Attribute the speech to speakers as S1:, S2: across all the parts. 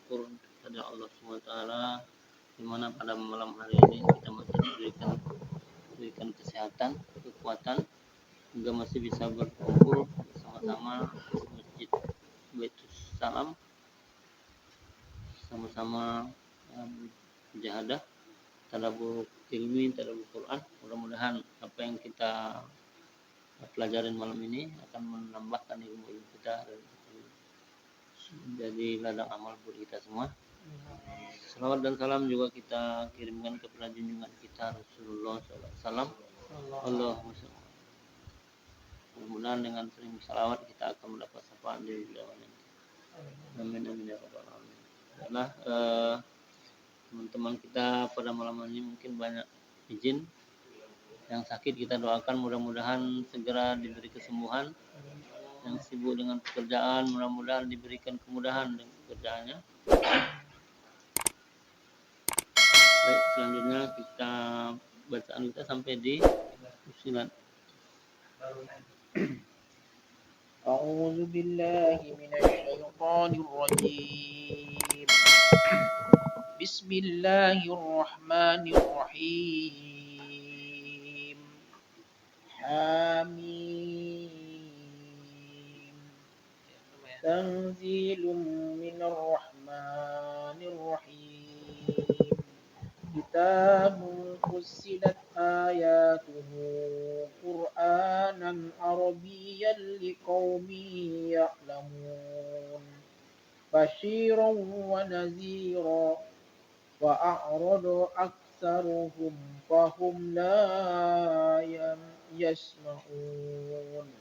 S1: bersyukur kepada Allah SWT, di mana pada malam hari ini kita masih diberikan kesehatan, kekuatan, hingga masih bisa berkumpul bersama-sama di Masjid Baitus Salam, sama-sama mujahadah, tadabbur ilmi, tadabbur Quran. Mudah-mudahan apa yang kita pelajarin malam ini akan menambahkan ilmu kita dan menjadi ladang amal buat kita semua. Salawat dan salam juga kita kirimkan kepada junjungan kita Rasulullah SAW. Allahumma shalli. Mudah-mudahan dengan sering salawat kita akan mendapat syafaat dari beliau. Amin amin ya rabbal alamin. Karena teman-teman kita pada malam ini mungkin banyak izin, yang sakit kita doakan mudah-mudahan segera diberi kesembuhan, yang sibuk dengan pekerjaan mudah-mudahan diberikan kemudahan dengan pekerjaannya. Baik, selanjutnya kita bacaan kita sampai di Fussilat.
S2: A'udzu billahi minasyaitonir rajim. Bismillahirrahmanirrahim. Hamim. Tanzilum minar rahmanir rahim. Kitabun fussilat ayatuhu Qur'anan Arabiyyan liqaumin ya'lamun. Basyiran wa nadhira wa a'rada aktsaruhum fahum la yasma'un.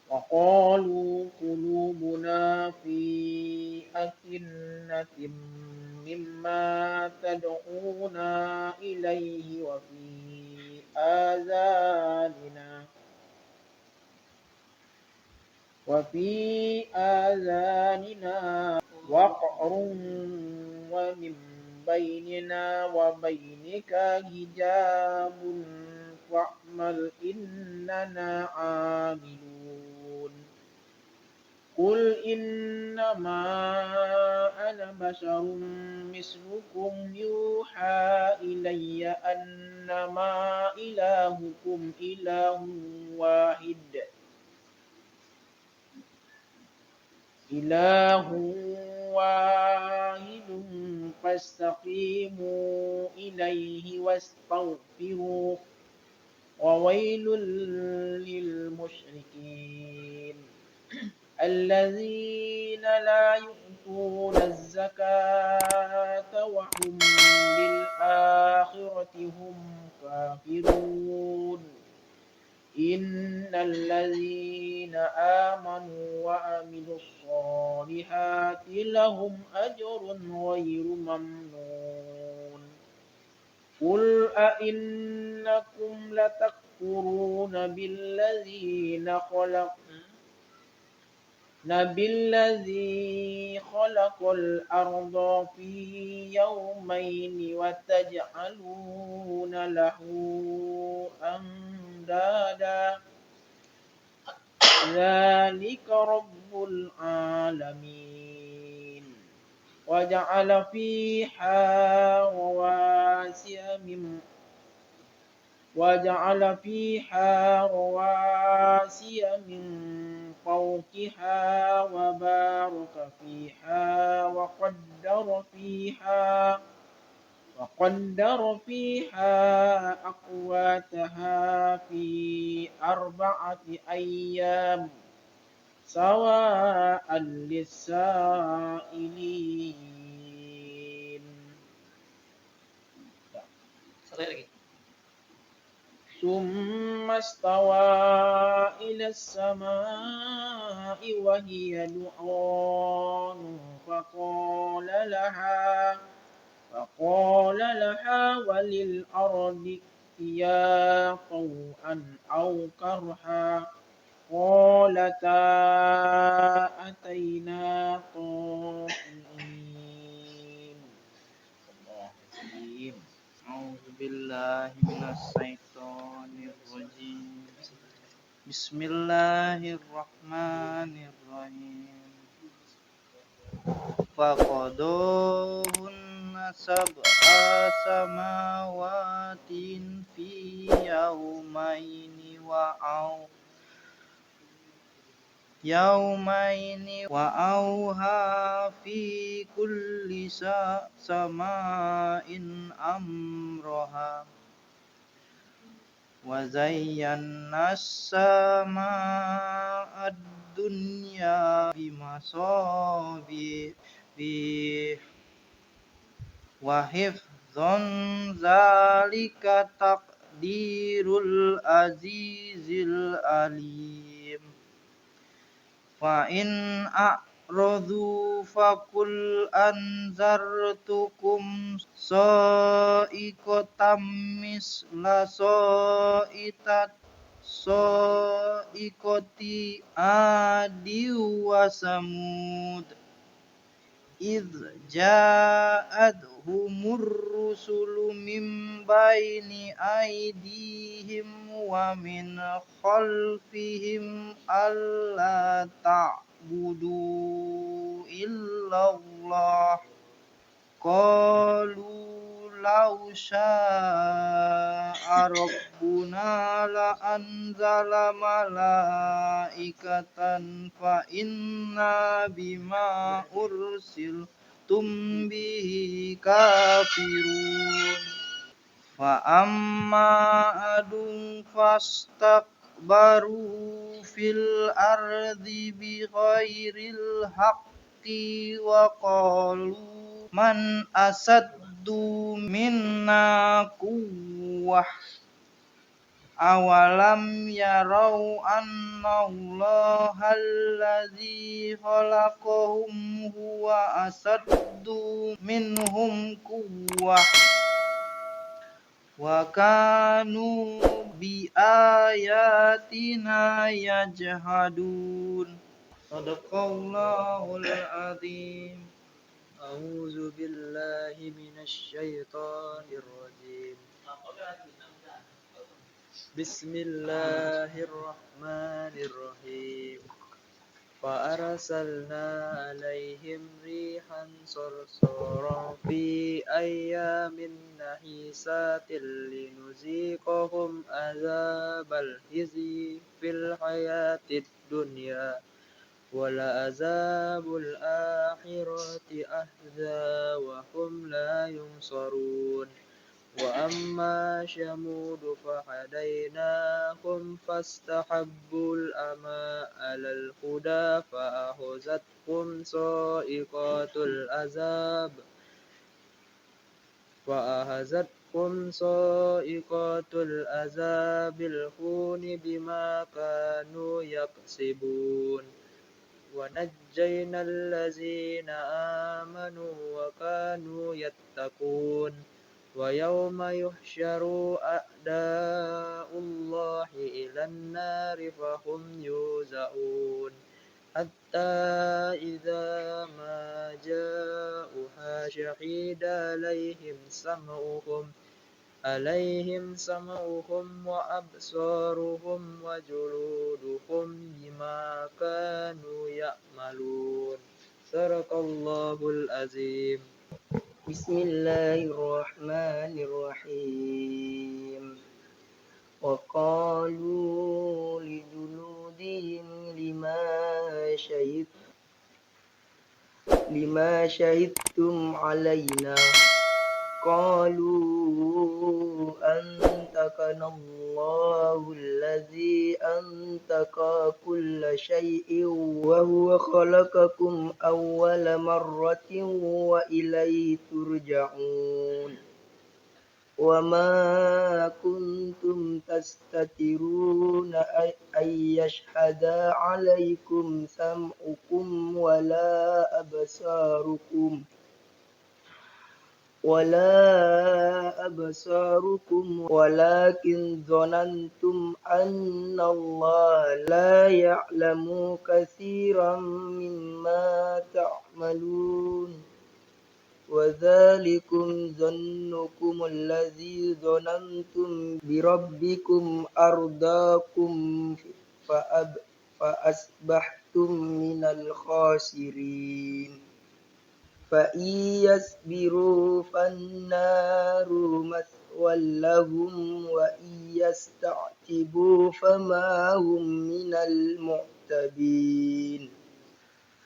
S2: Wa qalu qulubuna fi akinnatin mimma tad'una ilaihi wa fi azanina waqrun wa min bainina wa bainika hijabun fa'mal innana 'amilun. Qul innama ana basharun mislukum yuha ilayya annama ilahukum ilahun wahidun fastaqimu ilayhi wastaghfiruh wa wailul lil musyrikin الذين لا يؤتون الزكاة وهم بالآخرة هم كافرون إن الذين آمنوا وعملوا الصالحات لهم أجر غير ممنون. قل أئنكم لتكفرون بالذي خلق الأرض في يومين وتجعلون له أندادا ذلك رب العالمين. وجعل فيها رواسي من فوقها وبارك فيها وقدر فيها أقواتها في 4 أيام سواء للسائلين. ثم استوى إلى السماء وهي دخان فقال لها وللأرض ائتيا طوعا أو كرها قالتا أتينا طائعين. أعوذ بالله من الشيطان الرجيم. بسم الله الرحمن الرحيم. فقضاهن سبع سماوات في يومين وأوها في كل سماء أمرها وزينا السماء الدنيا بمصابيح وحفظا ذلك تقدير العزيز العليم فإن أعرضوا فقل أنذرتكم صاعقة مثل صاعقة عاد وثمود إذ جاءتهم الرسل من بين أيديهم ومن خلفهم ألا تعبدوا إلا الله قالوا لو شاء ربنا لأنزل ملائكة فإنا بما أرسلتم به كافرون فأما عاد فاستكبروا في الأرض بغير الحق وقالوا من أشد منا قوة أولم يروا أن الله الذي خلقهم هو أشد منهم قوة وكانوا بآياتنا يجحدون صدق الله العظيم أعوذ بالله من الشيطان الرجيم بسم الله الرحمن الرحيم فأرسلنا عليهم ريحا صرصرا في أيام نحسات لنذيقهم عذاب الخزي في الحياة الدنيا ولعذاب الآخرة أخزى وهم لا ينصرون وأما ثمود فهديناهم فاستحبوا الأعمى على الهدى فأخذتهم صاعقة العذاب الهون بما كانوا يكسبون ونجينا الذين آمنوا وكانوا يتقون ويوم يحشر أعداء الله إلى النار فهم يوزعون حتى إذا ما جاءوها شهد عليهم سمعهم وأبصارهم وجلودهم بما كانوا يعملون صدق الله العظيم بسم الله الرحمن الرحيم وقالوا لجلودهم لما شهدتم علينا قالوا أنطقنا الله الذي أنطق كل شيء وهو خلقكم أول مرة وإليه ترجعون وما كنتم تستترون أن يشهد عليكم سمعكم ولا أبصاركم ولكن ظننتم أن الله لا يعلم كثيرا مما تعملون وذلكم ظنكم الذي ظننتم بربكم أرداكم فأصبحتم من الخاسرين فإن يصبروا فالنار مثوى لهم وإن يستعتبوا فما هم من المعتبين.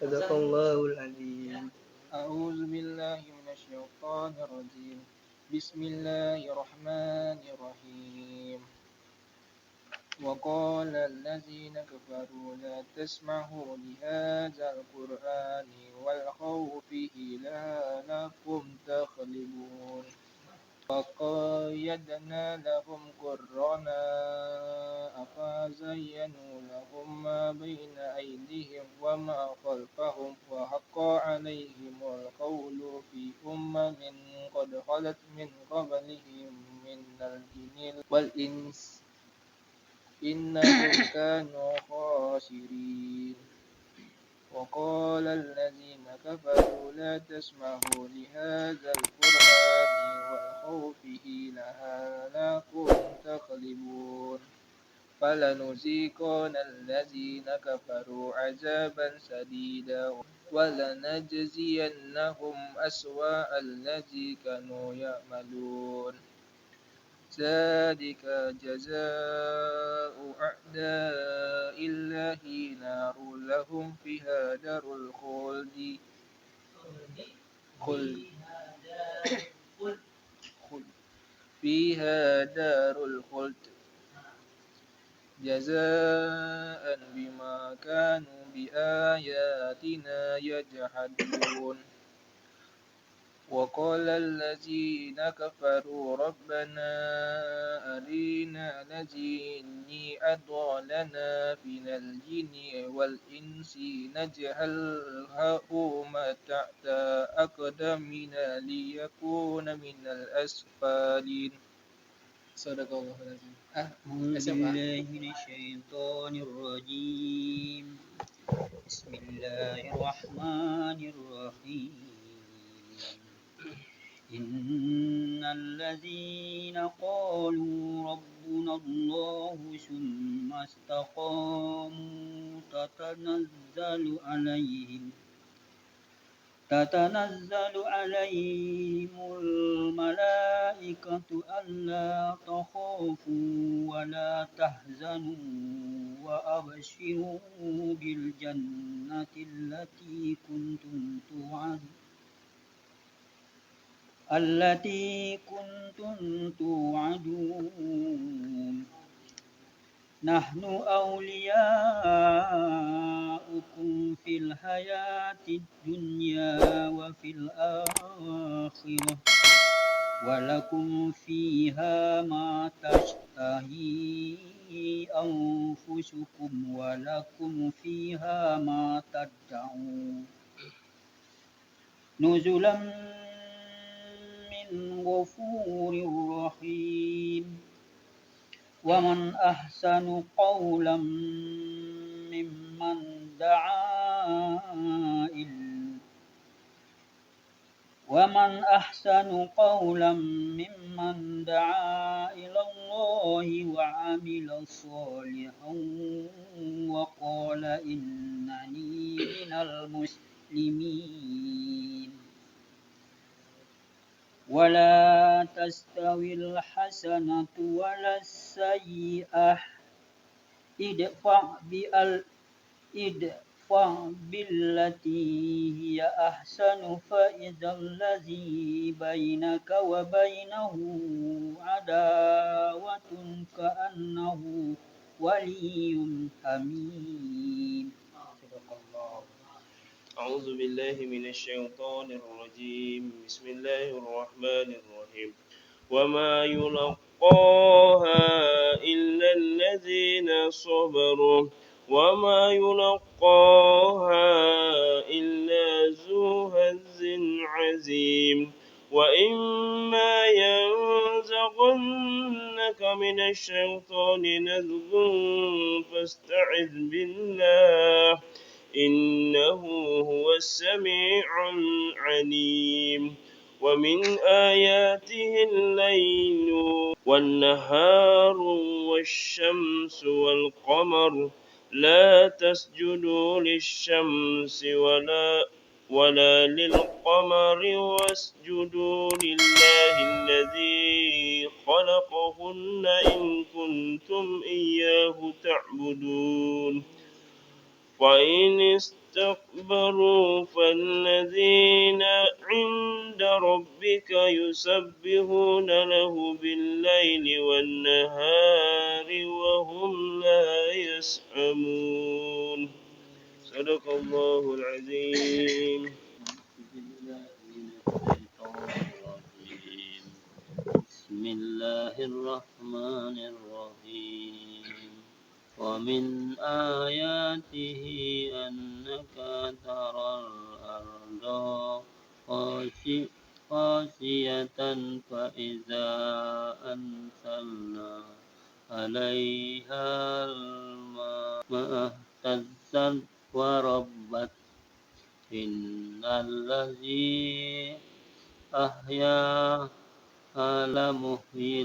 S2: صدق الله العظيم.
S3: أعوذ بالله من الشيطان الرجيم. بسم الله الرحمن الرحيم. وقال الذين كفروا لا تسمعوا لهذا القرآن والغوا فيه لعلكم تغلبون. وقيضنا لهم قرناء فزينوا لهم ما بين أيديهم وما خلفهم وحق عليهم القول في أمم قد خلت من قبلهم من الجن والإنس إنهم كانوا خاسرين. وقال الذين كفروا لا تسمعوا لهذا القرآن والغوا فيه لعلكم تغلبون. فلنذيقن الذين كفروا عذابا شديدا ولنجزينهم أسوأ الذي كانوا يعملون. ذلك جزاء أعداء الله نار لهم فيها دار الخلد فيها دار الخلد جزاء بما كانوا بآياتنا يجحدون. وقال الذين كفروا ربنا أرنا الذين أضلنا من الجن والإنس نجعلهما تحت أقدامنا ليكون من الأسفلين. صدق الله العظيم.
S4: أعوذ بالله من الشيطان الرجيم. بسم الله الرحمن الرحيم. إن الذين قالوا ربنا الله ثم استقاموا تتنزل عليهم الملائكة ألا تخافوا ولا تحزنوا وأبشروا بالجنة التي كنتم توعدون. نحن أولياؤكم في الحياة الدنيا وفي الآخرة ولكم فيها ما تشتهي أنفسكم ولكم فيها ما تدعون. نزلا من غفور رحيم. ومن أحسن قولا ممن دعا إلى الله وعمل صالحا وقال إنني من المسلمين. ولا تستوي الحسنة ولا السيئة ادفع بالتي هي أحسن فإذا الذي بينك وبينه عداوة كأنه ولي حميم.
S5: أعوذ بالله من الشيطان الرجيم. بسم الله الرحمن الرحيم. وما يلقاها إلا الذين صبروا وما يلقاها إلا ذو حظ عظيم. وإما ينزغنك من الشيطان نزغ فاستعذ بالله إنه هو السميع العليم. ومن آياته الليل والنهار والشمس والقمر لا تسجدوا للشمس ولا للقمر واسجدوا لله الذي خلقهن إن كنتم إياه تعبدون فإن استكبروا فالذين عند ربك يسبحون له بالليل والنهار وهم لا يسأمون صدق الله العظيم.
S1: بسم الله الرحمن الرحيم ومن آياته أنك ترى الأرض خاشية فإذا أنزلنا عليها الماء اهتزت وربت إن الذي أحياها لمحيي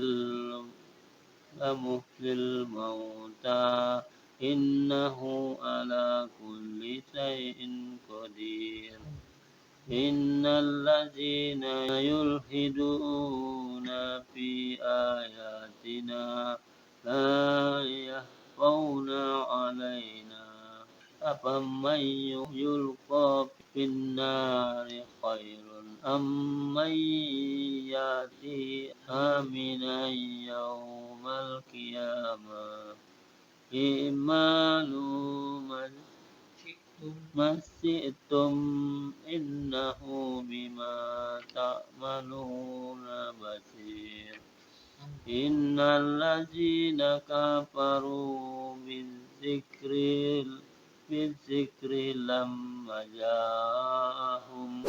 S1: الموتى إنه على كل شيء قدير إن الذين يلحدون في آياتنا لا يخفون علينا أفمن يلقى في النار خير أم من يأتي آمنا يوم القيامة اعملوا ما شئتم إنه بما تعملون بصير إن الذين كفروا بالذكر لما جاءهم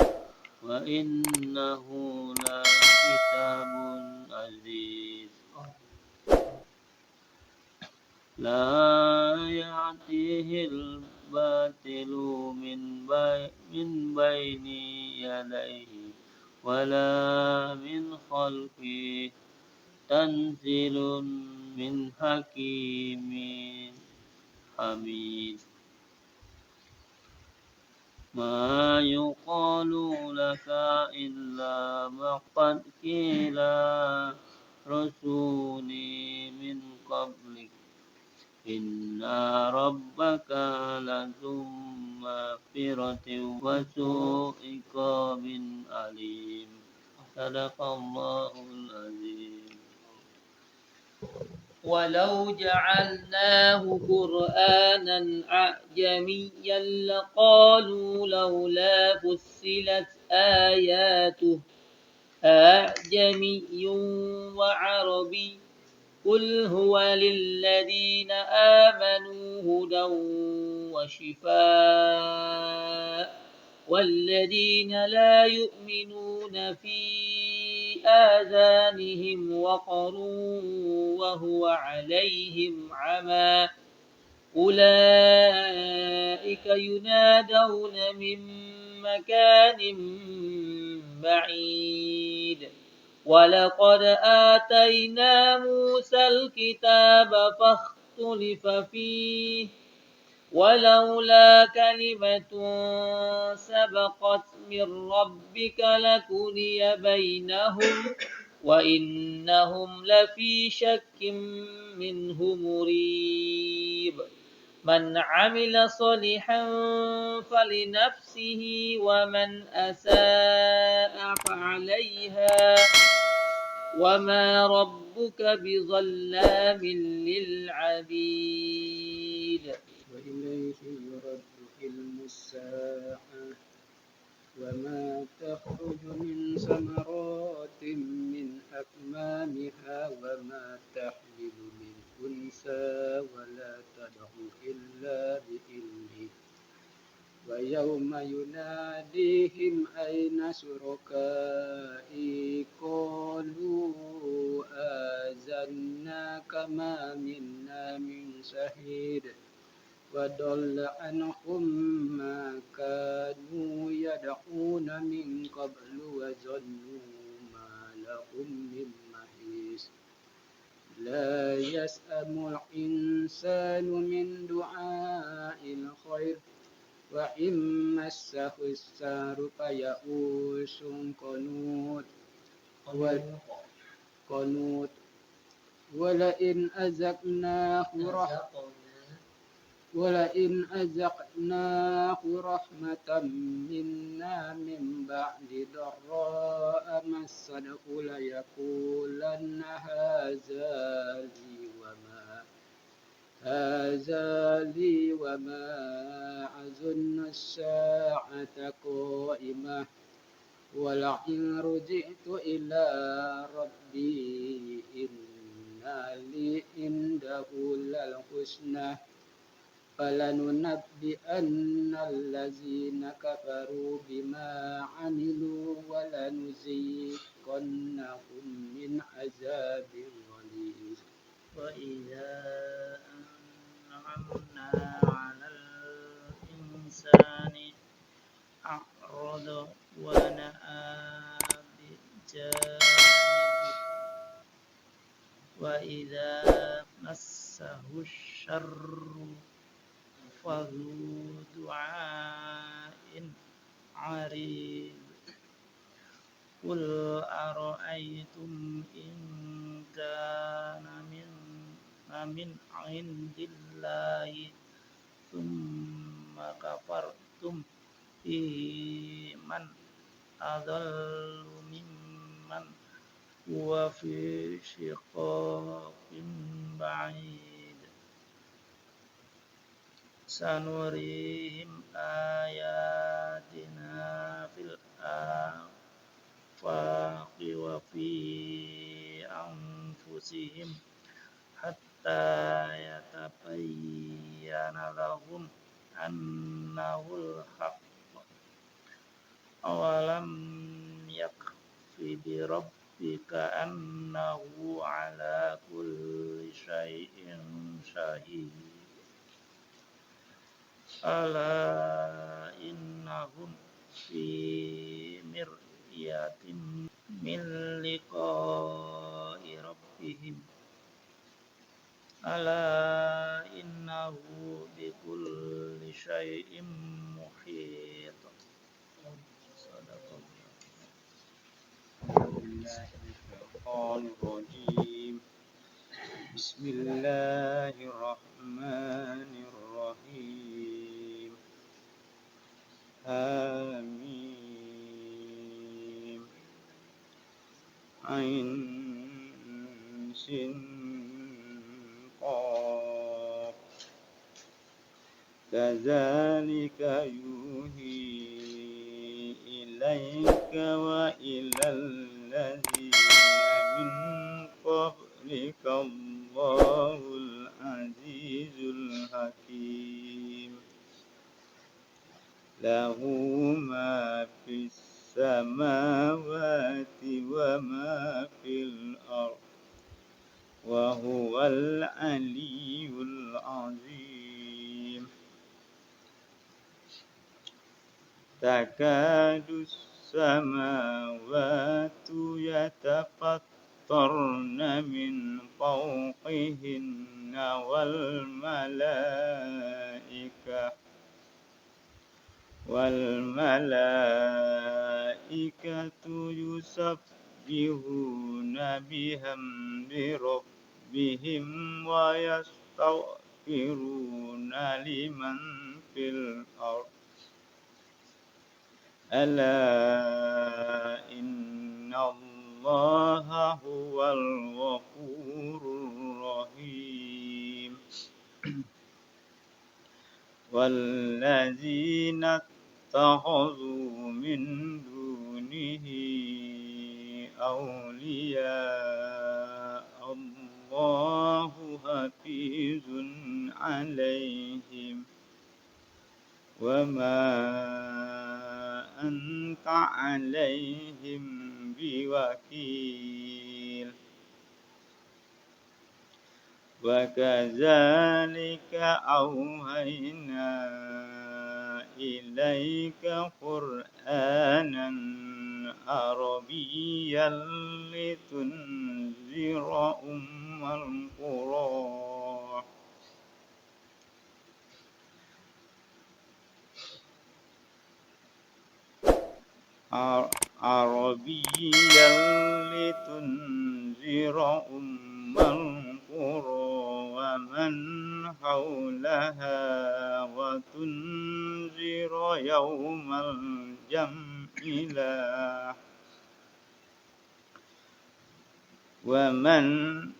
S1: وإنه لكتاب عزيز لا يأتيه الباطل من بين يديه ولا من خلفه تنزيل من حكيم حميد ما يقال لك إلا ما قد قيل رسولي من قبلك إن ربك لذو مغفرة وذو عقاب أليم صدق الله العظيم.
S4: ولو جعلناه قرآنا أعجميا لقالوا لولا فصلت آياته أعجمي وعربي قل هو للذين آمنوا هدى وشفاء والذين لا يؤمنون في آذانهم وقر وهو عليهم عمى أولئك ينادون من مكان بعيد ولقد آتينا موسى الكتاب فاختلف فيه ولولا كلمة سبقت من ربك لقضي بينهم وإنهم لفي شك منه مريب من عمل صالحا فلنفسه ومن أساء فعليها وما ربك بظلام للعبيد
S6: وإليه يرد علم الساعة وما تخرج من ثمرات من أكمامها وما تحمل من أنثى ولا تدع إلا بإذنه ويوم يناديهم أين شركائي قالوا آذناك ما منا من شهيد وضل عنهم ما كانوا يدعون من قبل وظنوا ما لهم من محيص لا يسأم الإنسان من دعاء الخير وإن مسه الشر فيئوس قنوط ولئن أذقناه رحمة منا من بعد ضراء مسته ليقولن هذا لي وما أظن الساعة قائمة ولئن رجعت إلى ربي إن لي عنده للحسنى فلننبئن الذين كفروا بما عملوا ولنذيقنهم من عذاب غليظ.
S1: وإذا أنعمنا على الإنسان أعرض ونأى بجانبه وإذا مسه الشر فذو دعاء عريض قل أرأيتم إن كان من عند الله ثم كفرتم به من أضل ممن هو في شقاق بعيد سنريهم آياتنا في الآفاق وفي أنفسهم حتى يتبين لهم أنه الحق أولم يكف بربك أنه على كل شيء شهيد ألا إنهم في مرية من لقاء ربهم ألا إنه بكل شيء محيط.
S6: بسم الله الرحمن الرحيم آمين عين سين قاف كذلك يوحي إليك وإلى الذين من قبلك الله العزيز الحكيم له ما في السماوات وما في الأرض وهو العلي العظيم تكاد السماوات يتفطرن من فوقهن والملائكة يسبحون بحمد ربهم ويستغفرون لمن في الأرض ألا إن الله هو الغفور الرحيم والذين اتخذوا من دونه أولياء الله حفيظ عليهم وما أنت عليهم بوكيل وكذلك أوحينا إليك قرآنا عربيا لتنذر أم القرى عربيا لتنذر أم القرى ومن حولها وتنذر يوم الجمع لا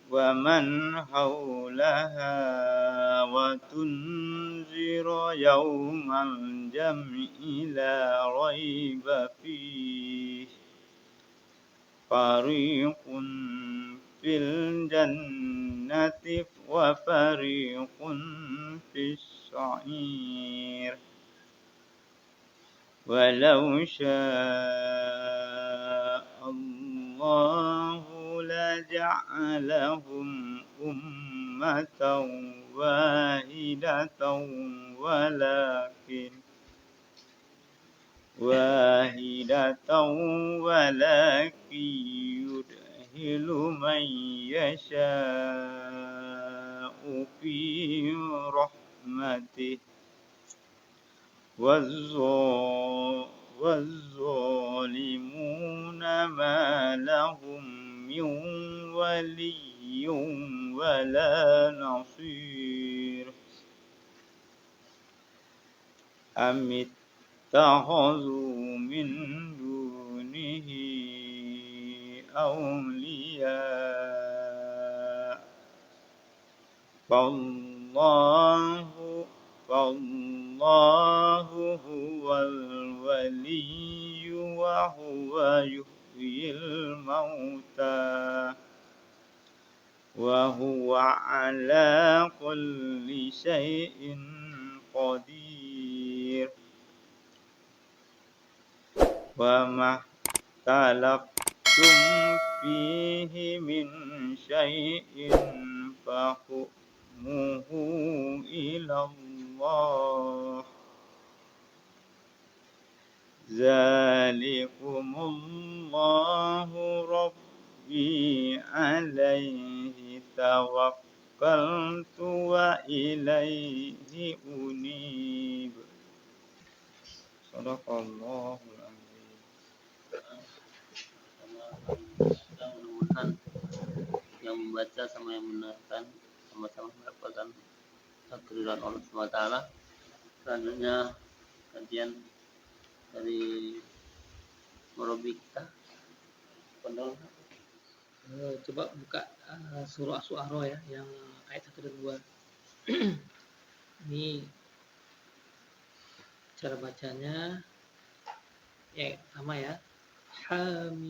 S6: ومن حولها وتنذر يوم الجمع لا ريب فيه فريق في الجنة وفريق في السعير ولو شاء الله لجعلهم أمة واحدة ولكن يدخل من يشاء في رحمته والظالمون ما لهم من ولي ولا نصير أم اتخذوا من دونه أولياء فالله هو الولي وهو يحيي الموتى وهو على كل شيء قدير وما اختلفتم فيه من شيء فحكمه إلى الله ذلكم الله ربي عليه توكلت وإليه أنيب صدق الله العظيم.
S1: Mudah-mudahan yang membaca sama yang mendengarkan sama-sama mendapatkan keridhaan Allah SWT. Selanjutnya kajian dari murabi kita. Kondol.
S4: Coba buka surah As-Su'ara ya, yang ayat 1 dan 2. Ini cara bacanya. Ya, sama ya. Hamim.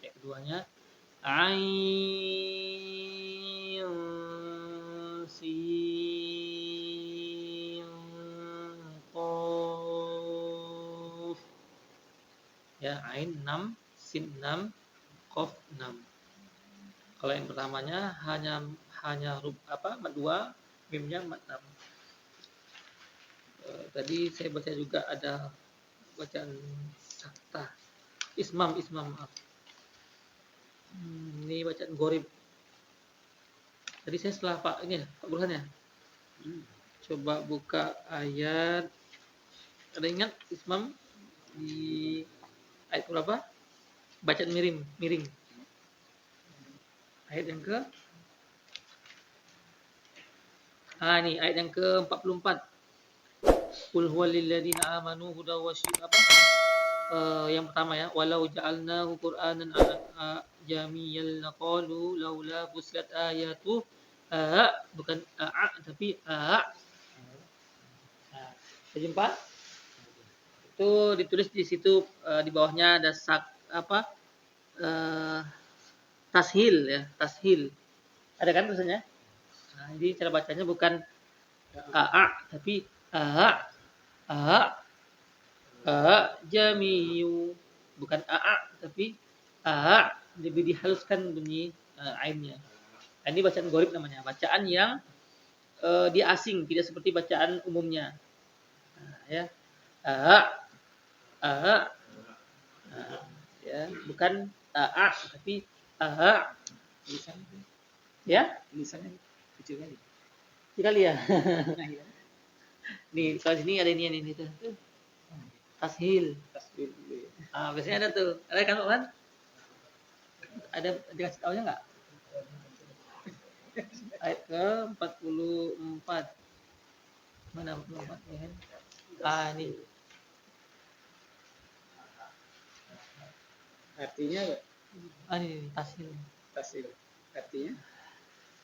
S4: Ayat keduanya Ain Sin Qaf. Ya, Ain 6, Sin 6, Qaf 6. Kalau yang pertamanya hanya huruf mad 2, mimnya mad 6. Tadi saya baca juga ada bacaan sakta. Ismam maaf. Ini bacaan gorib. Tadi saya setelah Pak Burhan ya. Coba buka ayat. Ada ingat Ismam di ayat berapa? Bacaan miring. Ayat yang ke ini ayat yang ke-44. Qul huwal lilladzina amanu hudaw wa yang pertama ya, walau ja'alnahu qur'anan jamiyal laqalu laula fusilat ayatu bukan tapi Jumpa? Itu ditulis di situ di bawahnya ada tashil ya, tashil. Ada kan tulisannya? Nah, jadi cara bacanya bukan tapi jamiyu, bukan tapi lebih dihaluskan bunyi ainnya. Ini bacaan gorib namanya, bacaan yang dia asing, tidak seperti bacaan umumnya. Ya, ya, bukan tapi ya, tulisannya kecil kali ya. Nih, kalau sini ada ini tuh. Tashil. Biasanya ada tuh. Ada kan? Ada dikasih tahunya nggak? Ayat ke 44. Mana 44 ya kan? Ini.
S2: Artinya
S4: Ini tashil.
S2: tasil. Artinya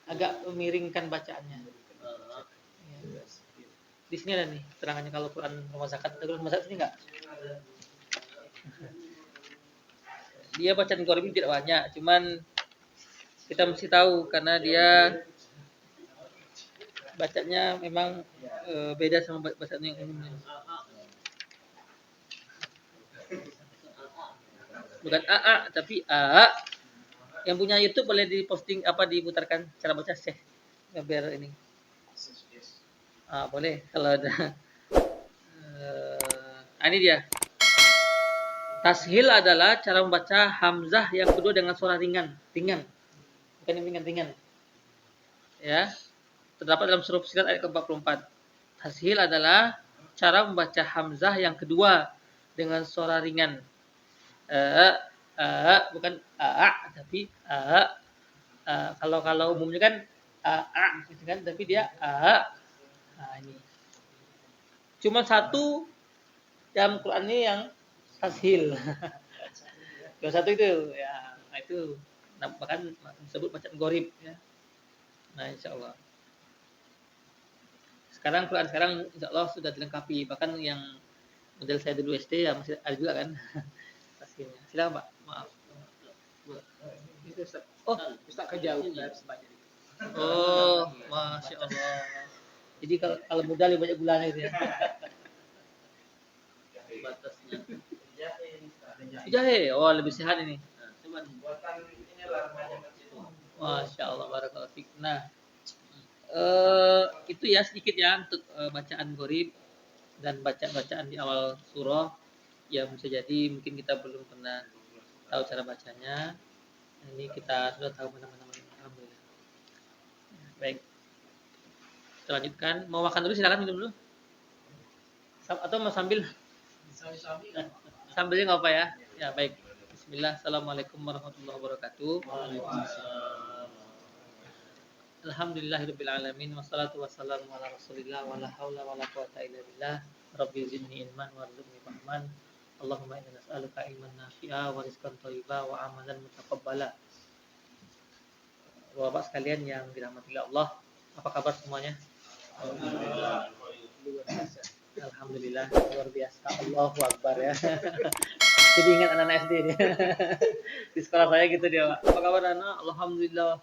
S4: Agak memiringkan bacaannya. Ya. Di sini ada nih terangannya kalau Quran rumah zakat. Ada Quran rumah zakat ini nggak? Dia bacaan Qorib tidak banyak, cuman kita mesti tahu karena dia bacanya memang beda sama bacaan yang umumnya. Bukan AA tapi A. Yang punya YouTube boleh diposting diputarkan cara baca Syekh biar ini. Boleh kalau ada. Ini dia. Tashil adalah cara membaca hamzah yang kedua dengan suara ringan. Bukan yang ringan. Ya. Terdapat dalam surah Fussilat ayat ke-44. Tashil adalah cara membaca hamzah yang kedua dengan suara ringan. Bukan tapi kalau umumnya kan gitu kan, tapi dia ini. Cuma satu dalam Quran ini yang tashil. Cuma satu itu ya, itu bahkan disebut bacaan Qorib ya. Nah, insyaallah. Quran insyaallah sudah dilengkapi, bahkan yang model saya dulu SD ya masih ada juga kan. Tashilnya. Silakan Pak. Maaf.
S2: itu Ustaz kejauh
S4: Masya Allah. Jadi kalau muda lebih banyak gulanya gitu ya. Batasnya. Jahe. Lebih sehat ini. Masya Allah, barakallahu fiik. Nah, itu ya sedikit ya untuk bacaan Qorib dan bacaan di awal surah yang bisa jadi mungkin kita belum pernah tahu cara bacanya. Ini kita sudah tahu mana-mana. Alhamdulillah. Baik. Kita lanjutkan. Mau makan dulu silakan minum dulu. Atau mau sambil? Sambilnya nggak apa ya? Ya baik. Bismillah. Assalamualaikum warahmatullahi wabarakatuh. Alhamdulillahirabbil alamin wassalatu wassalamu ala Rasulillah wala haula wala quwata illa billah. Rabbi zidni ilman warzuqni fahman. Allahumma inna nas'aluka ilman nafi'a wa rizqan thayyiba wa amalan mutaqabbala. Bapak sekalian yang dirahmati Allah, apa kabar semuanya? Alhamdulillah, luar biasa. Allahu Akbar ya. Jadi ingat anak-anak SD dia. Di sekolah saya gitu dia, Pak. Apa kabar anak? Alhamdulillah.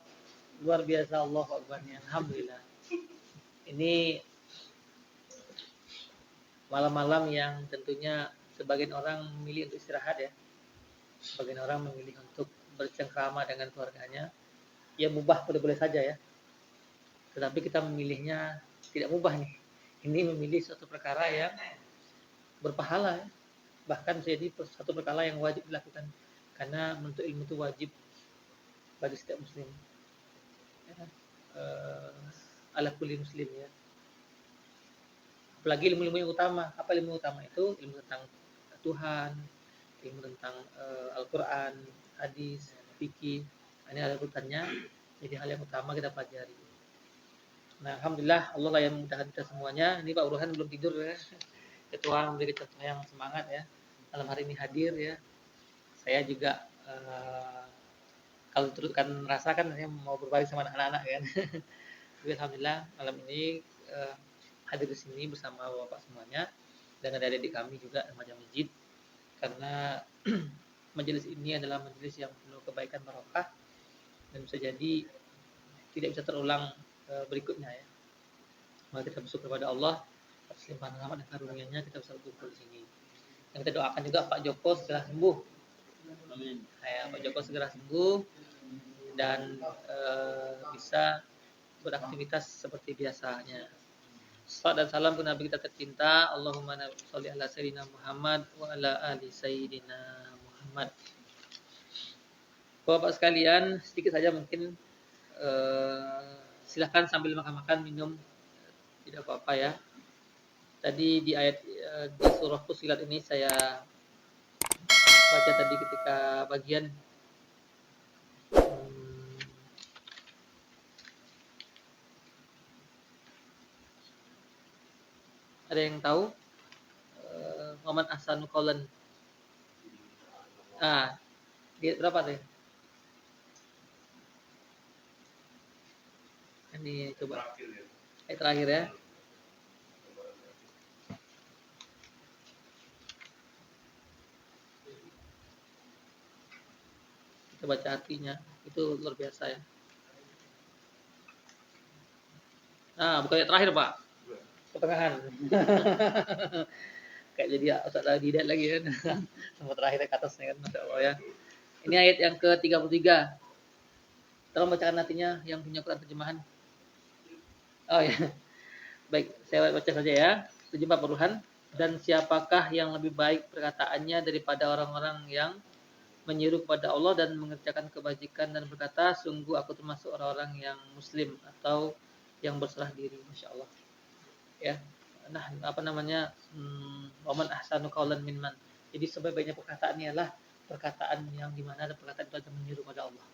S4: Luar biasa, Allahu Akbar ya. Alhamdulillah. Ini malam-malam yang tentunya sebagian orang memilih untuk istirahat ya. Sebagian orang memilih untuk bercengkrama dengan keluarganya. Ya mubah boleh-boleh saja ya. Tetapi kita memilihnya tidak mubah nih. Ini memilih suatu perkara yang berpahala ya. Bahkan jadi satu perkara yang wajib dilakukan. Karena menuntut ilmu itu wajib bagi setiap muslim. Ya, ala kulli muslim ya. Apalagi ilmu-ilmu yang utama. Apa ilmu utama itu? Ilmu tentang Tuhan, ilmu tentang Al-Quran, hadis, fikih. Ini ada urutannya. Jadi hal yang utama kita pelajari. Nah, alhamdulillah Allah lah yang memudahkan kita semuanya. Ini Pak Burhan belum tidur ya. Ketua memberi contoh yang semangat ya. Malam hari ini hadir ya. Saya juga kalau turutkan merasakan saya mau berbagi sama anak-anak kan. Jadi alhamdulillah malam ini hadir di sini bersama Bapak semuanya dan adik-adik kami juga remaja masjid karena majelis ini adalah majelis yang penuh kebaikan barokah dan bisa jadi tidak bisa terulang berikutnya ya. Maka kita bersyukur kepada Allah atas limpahan rahmat dan karunia-Nya kita bisa berkumpul di sini. Dan kita doakan juga Pak Joko segera sembuh. Amin. Pak Joko segera sembuh dan bisa beraktivitas seperti biasanya. Salam dan salam kepada Nabi kita tercinta. Allahumma sholli ala sayyidina Muhammad wa ala ali sayyidina Muhammad. Bapak sekalian, sedikit saja mungkin silahkan sambil makan-makan minum tidak apa-apa ya. Tadi di ayat di surah Fussilat ini saya baca tadi ketika bagian hmm, ada yang tahu Muhammad Ahsanu Qawlan. Di berapa tuh? Ini coba. Ayat terakhir ya. Kita baca artinya. Itu luar biasa ya. Bukan ayat terakhir, Pak. Pertengahan. Kayak jadi Ustaz Didat lagi kan. Sampai terakhir ke atasnya kan, Masya Allah ya. Ini ayat yang ke-33. Tolong bacakan artinya yang punya Quran terjemahan. Oh ya. Baik, saya baca saja ya. 74 dan siapakah yang lebih baik perkataannya daripada orang-orang yang menyeru kepada Allah dan mengerjakan kebajikan dan berkata, sungguh aku termasuk orang-orang yang muslim atau yang berserah diri. Masya Allah. Ya. Nah, waman ahsanu qawlan mimman. Jadi sebaik-baiknya perkataannya adalah perkataan yang dimana ada perkataan itu menyeru pada Allah.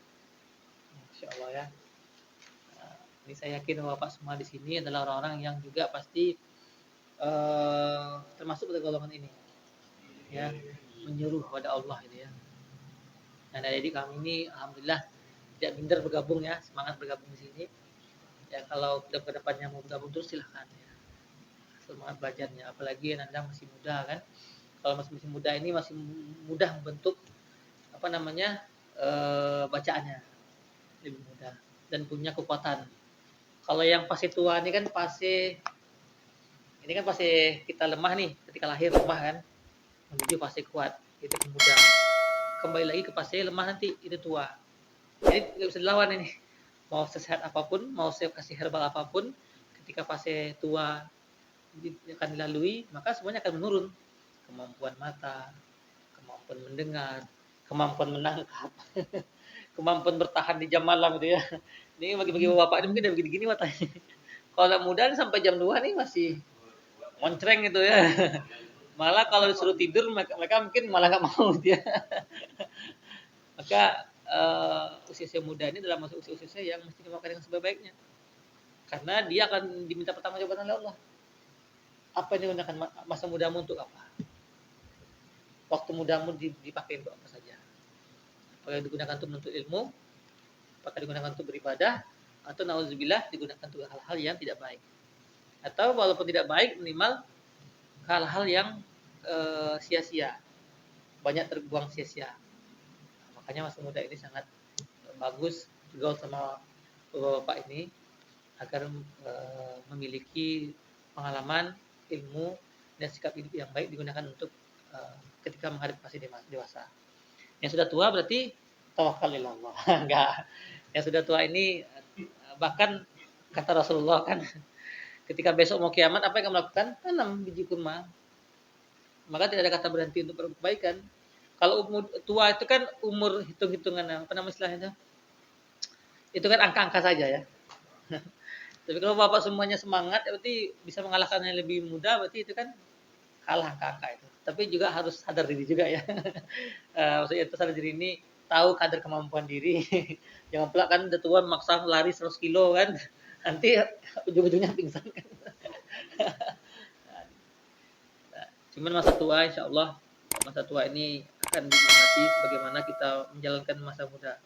S4: Masya Allah ya. Ini saya yakin Bapak semua di sini adalah orang-orang yang juga pasti termasuk pada golongan ini, ya, menyeru kepada Allah ini ya. Dan jadi kami ini alhamdulillah tidak minder bergabung ya, semangat bergabung di sini. Ya kalau ke depannya mau bergabung terus silahkan ya. Semangat belajarnya, apalagi Anda masih muda kan. Kalau masih muda ini masih mudah membentuk bacaannya lebih mudah dan punya kekuatan. Kalau yang pasti tua ini kan pasti kita lemah nih, ketika lahir lemah kan, menuju fase kuat itu muda. Kembali lagi ke fase lemah nanti itu tua. Jadi nggak bisa dilawan ini. Mau sesehat apapun, mau saya kasih herbal apapun, ketika fase tua akan dilalui, maka semuanya akan menurun. Kemampuan mata, kemampuan mendengar, kemampuan menangkap, kemampuan bertahan di jam malam gitu ya. Ini bagi-bagi bapak ini mungkin udah begini-gini matanya. Kalau muda sampai jam 2 nih masih moncreng gitu ya. Malah kalau disuruh tidur mereka mungkin malah nggak mau dia. Maka usia muda ini dalam masa usia yang mesti dimakan dengan sebaik-baiknya. Karena dia akan diminta pertanggungjawaban oleh Allah. Apa yang digunakan masa mudamu untuk apa? Waktu mudamu dipakai untuk apa saja? Apakah digunakan untuk menuntut ilmu? Apakah digunakan untuk beribadah? Atau nauzubillah digunakan untuk hal-hal yang tidak baik? Atau walaupun tidak baik, minimal hal-hal yang sia-sia, banyak terbuang sia-sia. Makanya masa muda ini sangat bagus juga sama bapak ini agar memiliki pengalaman, ilmu dan sikap hidup yang baik digunakan untuk ketika menghadapi fase dewasa. Yang sudah tua berarti tawakal ilallah. Enggak. Yang sudah tua ini bahkan kata Rasulullah kan ketika besok mau kiamat apa yang kamu lakukan? Tanam biji kurma. Maka tidak ada kata berhenti untuk perbaikan. Kalau umur tua itu kan umur hitung-hitungan apa nama istilahnya? Itu kan angka-angka saja ya. Tapi kalau bapak semuanya semangat berarti bisa mengalahkan yang lebih muda berarti itu kan kalah angka-angka itu. Tapi juga harus sadar diri juga ya. Maksudnya itu sadar diri ini tahu kadar kemampuan diri. Jangan pula kan udah tua memaksa lari 100 kilo kan. Nanti ujung-ujungnya pingsan kan. Cuman masa tua insya Allah masa tua ini akan dinikmati sebagaimana kita menjalankan masa muda.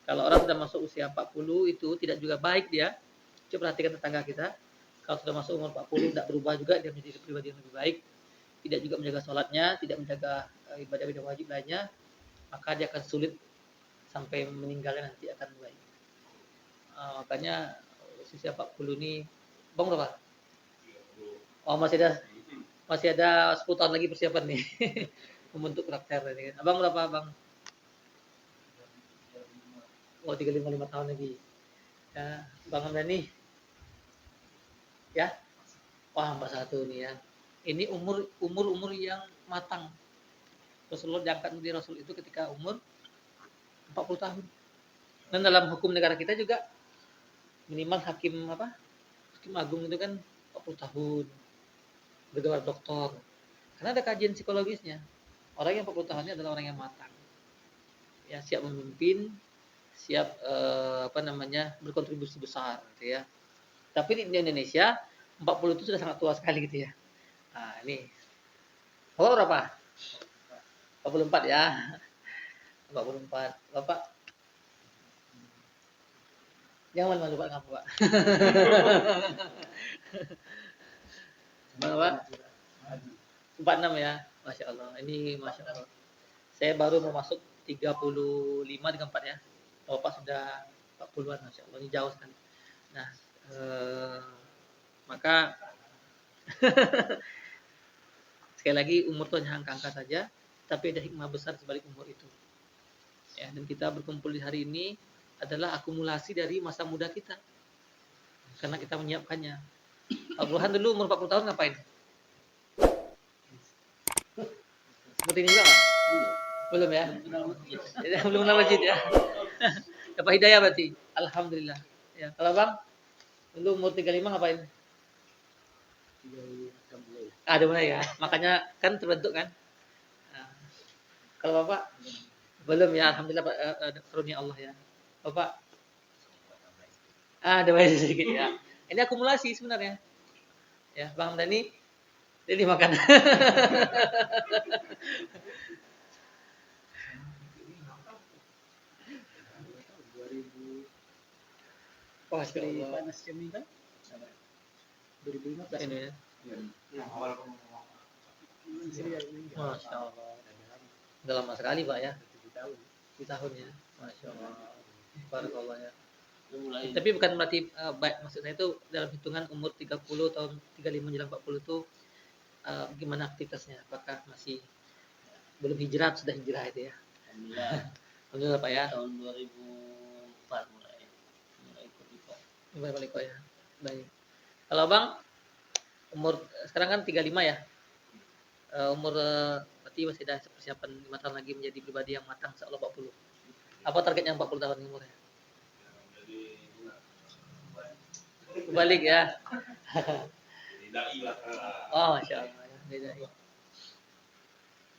S4: Kalau orang sudah masuk usia 40 itu tidak juga baik dia. Coba perhatikan tetangga kita. Kalau sudah masuk umur 40 tidak berubah juga dia menjadi pribadi yang lebih baik. Tidak juga menjaga sholatnya, tidak menjaga ibadah-ibadah wajib lainnya, maka dia akan sulit sampai meninggalnya nanti akan baik. Makanya usia 40 ini, bang berapa? Oh masih ada 10 tahun lagi persiapan nih membentuk karakter ini. Abang berapa bang? Oh 35 tahun lagi. Ya, Bang Hamdani. Ya, wah mbak satu nih ya. Ini umur yang matang. Rasulullah diangkat menjadi Rasul itu ketika umur 40 tahun. Dan dalam hukum negara kita juga minimal hakim agung itu kan 40 tahun. bergelar doktor. Karena ada kajian psikologisnya. Orang yang 40 tahun ini adalah orang yang matang. Ya, siap memimpin, siap berkontribusi besar gitu ya. Tapi di Indonesia 40 itu sudah sangat tua sekali gitu ya. Nah, ini. Bapak berapa? 44 ya. 44. Bapak jangan malu Pak, ngapa Pak? Berapa? 46 ya. Masya Allah. Ini Masya Allah. Saya baru mau masuk 35 34 ya. Bapak sudah 40-an Masya Allah. Ini jauh sekali. Nah, maka sekali lagi umur itu hanya angka-angka saja, tapi ada hikmah besar sebalik umur itu. Ya, dan kita berkumpul di hari ini adalah akumulasi dari masa muda kita. Karena kita menyiapkannya. Pak Burhan dulu umur 40 tahun ngapain? Seperti ini juga nggak? Belum ya? Belum kenal masjid ya? Dapat hidayah berarti? Alhamdulillah. Ya, kalau Bang, dulu umur 35 ngapain? Ada mulai ya. Makanya kan terbentuk kan. Nah, kalau Bapak belum ya, alhamdulillah karunia Allah ya. Bapak ada banyak sedikit ya. Ini akumulasi sebenarnya. Ya, Bang Dani jadi makan. Oh,
S2: Sekali
S4: Allah.
S2: panas jam ini kan? 2015
S4: Ini ya.
S2: Sini ya, ini.
S4: Masya Allah. Udah lama sekali Pak ya. 7 tahun ya. Masya Allah. Barakallah ya.
S1: Mulai
S4: Tapi bukan berarti baik, maksud saya itu dalam hitungan umur 30 tahun 35 menjelang 40 itu gimana aktivitasnya? Apakah masih belum hijrah, sudah hijrah itu ya?
S1: alhamdulillah
S4: Alhamdulillah Pak ya.
S1: tahun 2004 mulai ikut IPA.
S4: Baik balik Pak ya. Baik. Kalau Bang umur sekarang kan 35 ya. Umur berarti masih ada persiapan 5 tahun lagi menjadi pribadi yang matang insyaallah 40. Apa targetnya 40 tahun umurnya? Balik ya. Oh, Masya Allah. Ya.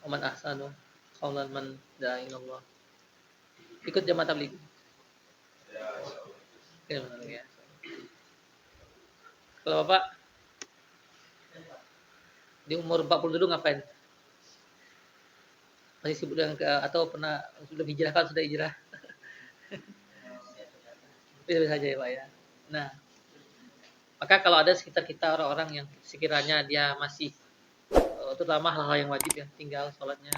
S4: Aman ahsanu qaulan man da'a ila Allah. Ikut jamaah tabligh. Ya, benar ya. Kalau Bapak di umur 40 dulu ngapain? Masih sibuk dengan atau pernah sudah hijrah kan sudah hijrah? Bisa saja ya Pak ya. Nah, maka kalau ada sekitar kita orang-orang yang sekiranya dia masih terutama hal-hal yang wajib ya, tinggal sholatnya,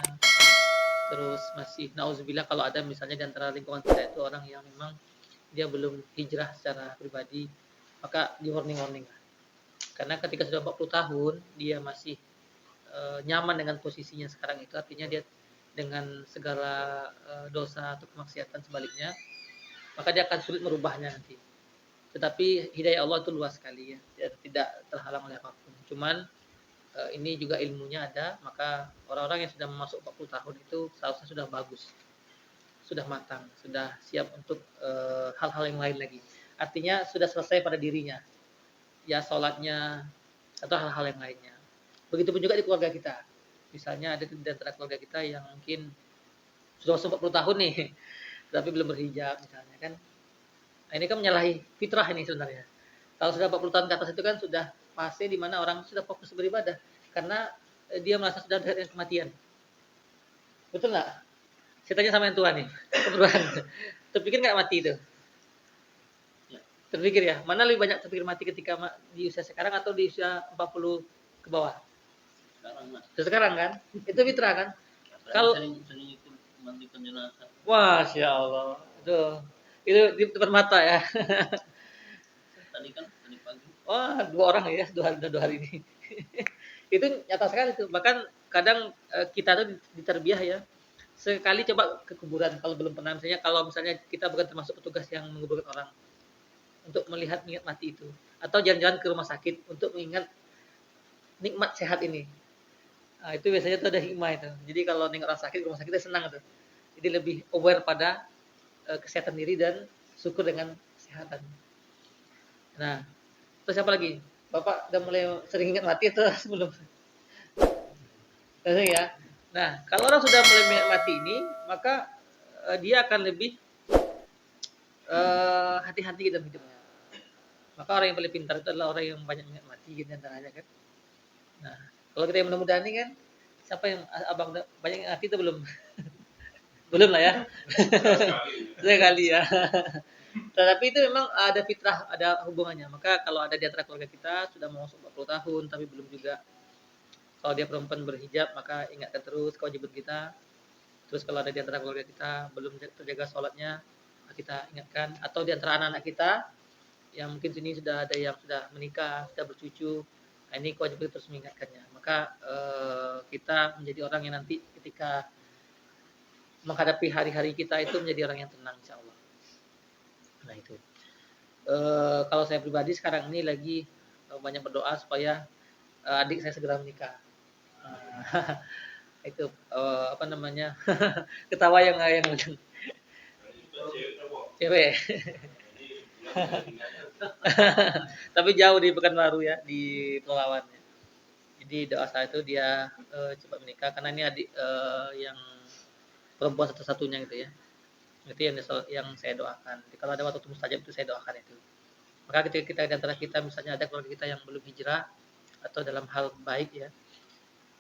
S4: terus masih nauzubillah kalau ada misalnya di antara lingkungan kita itu orang yang memang dia belum hijrah secara pribadi, maka di warning lah. Karena ketika sudah 40 tahun dia masih nyaman dengan posisinya sekarang itu, artinya dia dengan segala dosa atau kemaksiatan sebaliknya, maka dia akan sulit merubahnya nanti. Tetapi hidayah Allah itu luas sekali ya, tidak terhalang oleh apapun. Cuman ini juga ilmunya ada, maka orang-orang yang sudah masuk 40 tahun itu seharusnya sudah bagus, sudah matang, sudah siap untuk hal-hal yang lain lagi. Artinya sudah selesai pada dirinya, ya sholatnya atau hal-hal yang lainnya. Begitupun juga di keluarga kita. Misalnya ada di antara keluarga kita yang mungkin sudah masuk 40 tahun nih, tapi belum berhijab misalnya kan. Nah, ini kan menyalahi fitrah ini sebenarnya. Kalau sudah 40 tahun ke atas itu kan sudah fase di mana orang sudah fokus beribadah karena dia merasa sudah dekat dengan kematian. Betul nggak? Saya tanya sama yang tua nih, kebetulan. Terpikir nggak mati itu? Terpikir ya? Mana lebih banyak terpikir mati ketika di usia sekarang atau di usia 40 ke bawah?
S1: Sekarang mas,
S4: Sekarang kan? Itu fitrah kan? Kalau
S1: sering ikut mandikan jenazah.
S4: Masya Allah. Itu di depan mata ya.
S1: Tadi pagi.
S4: Wah, 2 orang ya, 2 hari ini. Itu nyata sekali tuh. Bahkan kadang kita tuh diterbiah ya. Sekali coba ke kuburan kalau belum pernah, misalnya kalau misalnya kita bukan termasuk petugas yang menguburkan orang untuk melihat niat mati itu, atau jalan-jalan ke rumah sakit untuk mengingat nikmat sehat ini. Nah, itu biasanya tuh ada hikmah itu. Jadi kalau nih orang sakit rumah sakit senang tuh. Jadi lebih aware pada kesehatan diri dan syukur dengan kesehatan. Nah, terus apa lagi? Bapak udah mulai sering ingat mati atau sebelum? Sering ya. Nah, kalau orang sudah mulai ingat mati ini, maka dia akan lebih hati-hati dalam hidupnya. Maka orang yang paling pintar itu adalah orang yang banyak ingat mati gitu antaranya kan. Nah, kalau kita yang mudah-mudahan ini kan, siapa yang abang banyak ingat mati itu belum? Belum lah ya. Sekali ya. Tetapi itu memang ada fitrah, ada hubungannya. Maka kalau ada di antara keluarga kita sudah mau 40 tahun tapi belum juga, kalau dia perempuan berhijab maka ingatkan terus kewajiban kita. Terus kalau ada di antara keluarga kita belum terjaga sholatnya, kita ingatkan. Atau di antara anak-anak kita yang mungkin sini sudah ada yang sudah menikah, sudah bercucu, nah ini kewajiban terus mengingatkannya. Maka kita menjadi orang yang nanti ketika menghadapi hari-hari kita itu menjadi orang yang tenang insya Allah. Nah itu. Kalau saya pribadi sekarang ini lagi banyak berdoa supaya adik saya segera menikah. Itu apa namanya? Ketawa yang cewek. Tapi jauh di Pekanbaru ya, di Pelawan. Jadi doa saya itu dia cepat menikah karena ini adik yang perempuan satu-satunya gitu ya. Itu yang saya doakan. Jadi, kalau ada waktu mustajab itu saya doakan itu. Maka ketika kita di antara kita misalnya ada keluarga kita yang belum hijrah atau dalam hal baik ya,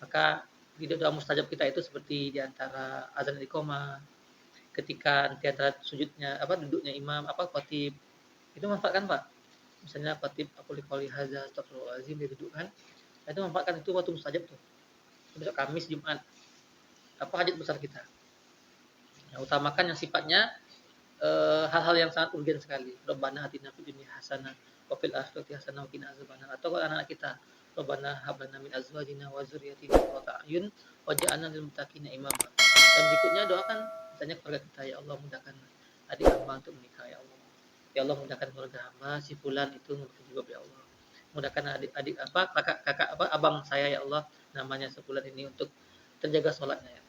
S4: maka di doa mustajab kita itu seperti di antara azan dan iqamah, ketika di antara sujudnya duduknya imam khatib, itu manfaatkan Pak. Misalnya khatib aku liqauli hadza astagfirullahalazim dia dudukkan. Itu manfaatkan itu waktu mustajab tuh. Besok Kamis, Jumat. Apa hajat besar kita. Nah, utamakan yang sifatnya hal-hal yang sangat urgen sekali. Rabbana atina fid dunya hasanah wa fil akhirati hasanah wa qina azabannar. Atau anak-anak kita, Rabbana hab lana min azwajina wa dzurriyyatina qurrata a'yun waj'alna lil muttaqina imama. Dan berikutnya doakan misalnya keluarga kita, ya Allah mudahkan adik hamba untuk menikah ya Allah. Ya Allah mudahkan keluarga hamba si fulan itu mengerti juga ya Allah. Mudahkan adik-adik kakak abang saya ya Allah namanya sebulan ini untuk terjaga sholatnya ya.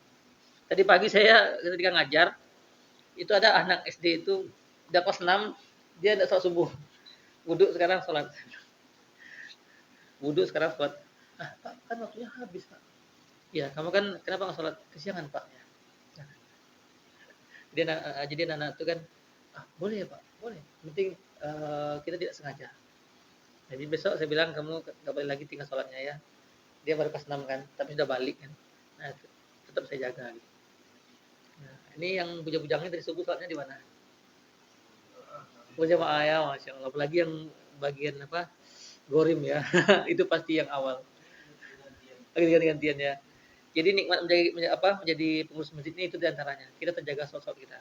S4: Tadi pagi saya ketika ngajar itu ada anak SD itu udah kelas 6 dia enggak sholat subuh. Wudhu sekarang sholat. Wudhu sekarang sholat. Ah, Pak, kan waktunya habis, Pak. Ya, kamu kan kenapa enggak sholat kesiangan, Pak? Ya. Jadi anak itu kan, boleh ya, Pak, boleh. Penting kita tidak sengaja. Jadi besok saya bilang kamu enggak boleh lagi tinggal sholatnya ya. Dia baru kelas 6 kan, tapi sudah balik kan. Nah, tetap saya jaga gitu. Nah, ini yang bujang-bujangnya dari subuh sholatnya di mana? Jamaah ya, masya Allah. Apalagi yang bagian gorim ya, itu pasti yang awal. Ganti-gantian ya. Jadi nikmat menjadi pengurus masjid ini itu diantaranya. Kita terjaga sholat kita.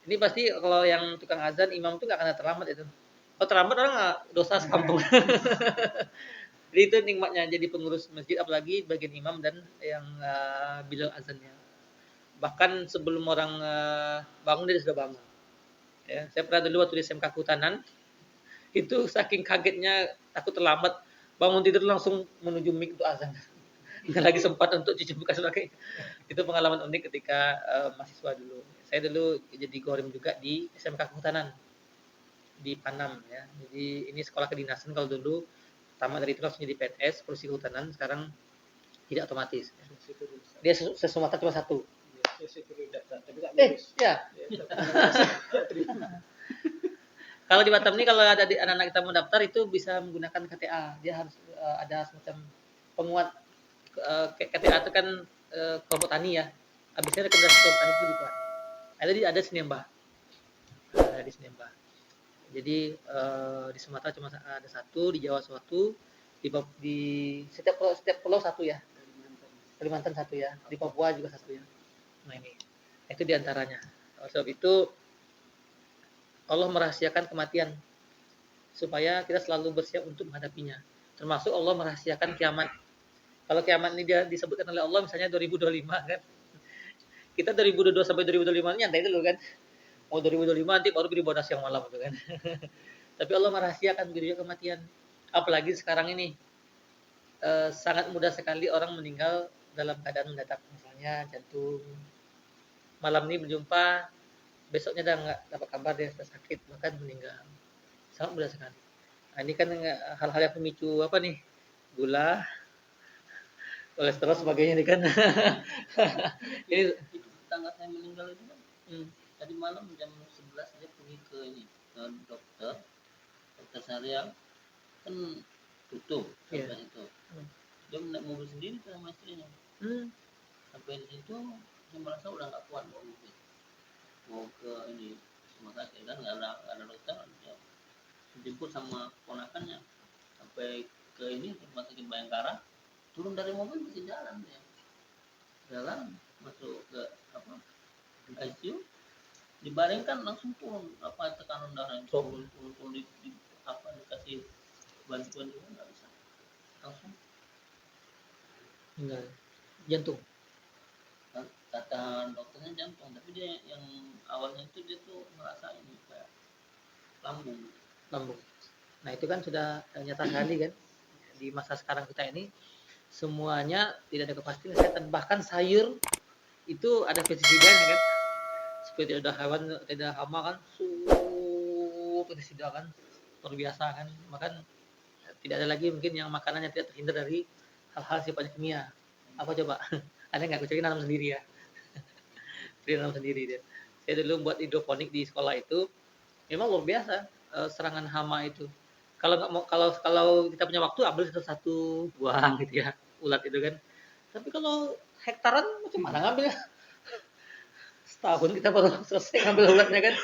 S4: Ini pasti kalau yang tukang azan imam itu nggak akan terlambat itu. Kalau terlambat orang dosa sekampung. Jadi itu nikmatnya jadi pengurus masjid, apalagi bagian imam dan yang bilal azannya. Bahkan sebelum orang bangun dia sudah bangun. Ya, saya pernah dulu waktu di SMK Kehutanan, itu saking kagetnya takut terlambat, bangun tidur langsung menuju mik untuk azan. Nggak lagi sempat untuk cuci muka sebagainya. Itu pengalaman unik ketika mahasiswa dulu. Saya dulu jadi gorim juga di SMK Kehutanan di Panam ya. Jadi ini sekolah kedinasan kalau dulu tamat dari itu langsung jadi PNS, polisi kehutanan, sekarang tidak otomatis. Dia sesumatera cuma satu. Ya. Kalau di Batam ini kalau ada anak-anak kita mau daftar itu bisa menggunakan KTA. Dia harus ada semacam penguat KTA itu kan kelompok tani ya. Habisnya rekomendasi kelompok tani itu lebih kuat. Ada Sinembah. Ada di Sinembah. Jadi di Sumatera cuma ada satu, di Jawa satu, di setiap pulau satu ya. Kalimantan satu ya, di Papua juga satu ya. Nah ini, itu diantaranya. Sebab itu Allah merahasiakan kematian supaya kita selalu bersiap untuk menghadapinya. Termasuk Allah merahasiakan kiamat. Kalau kiamat ini dia disebutkan oleh Allah misalnya 2025 kan. Kita 2022 sampai 2025 ini nyantai dulu kan. Mau 2025 nanti baru beribadah siang malam gitu kan. Tapi Allah merahasiakan begitu juga kematian. Apalagi sekarang ini sangat mudah sekali orang meninggal dalam keadaan mendadak, misalnya jantung. Malam ini berjumpa, besoknya udah nggak dapat kabar dia sudah sakit bahkan meninggal. Sangat mudah sekali. Nah, ini kan hal-hal yang pemicu apa nih? Gula, kolesterol sebagainya nih kan. Ini
S1: Itu tetangga saya meninggal itu kan.
S4: hmm,
S1: Tadi malam jam 11 dia pergi ke ini ke dokter Syariah kan tutup
S4: Iya.
S1: sampai itu.
S4: Hmm.
S1: Dia naik mobil sendiri ke sama istrinya. Sampai di situ dia merasa udah nggak kuat bawa mobil. Mau ke ini rumah sakit kan nggak ada dokter. Dia dijemput sama ponakannya sampai ke ini rumah sakit Bayangkara. Turun dari mobil masih jalan dia. Jalan masuk ke apa ICU dibaringkan langsung turun apa tekanan darah turun di apa dikasih bantuan juga nggak bisa langsung
S4: enggak. Jantung.
S1: kata dokternya jantung tapi dia yang awalnya itu dia tuh merasa ini kayak lambung
S4: Lambung. Nah, itu kan sudah nyata sekali kan di masa sekarang kita ini semuanya tidak ada kepastian kesehatan. Bahkan sayur itu ada pestisidanya kan. Supaya tidak ada hewan, tidak hama kan. Pestisida kan luar biasa kan. Bahkan tidak ada lagi mungkin yang makanannya tidak terhindar dari hal-hal sifatnya kimia. Apa coba? Ada nggak? Kecuali nanam sendiri ya. Dia nanam sendiri dia. Saya dulu buat hidroponik di sekolah itu memang luar biasa serangan hama itu. Kalau nggak mau kalau kita punya waktu ambil satu-satu buang gitu ya ulat itu kan. Tapi kalau hektaran macam mana ngambilnya? Setahun kita baru selesai ngambil ulatnya kan.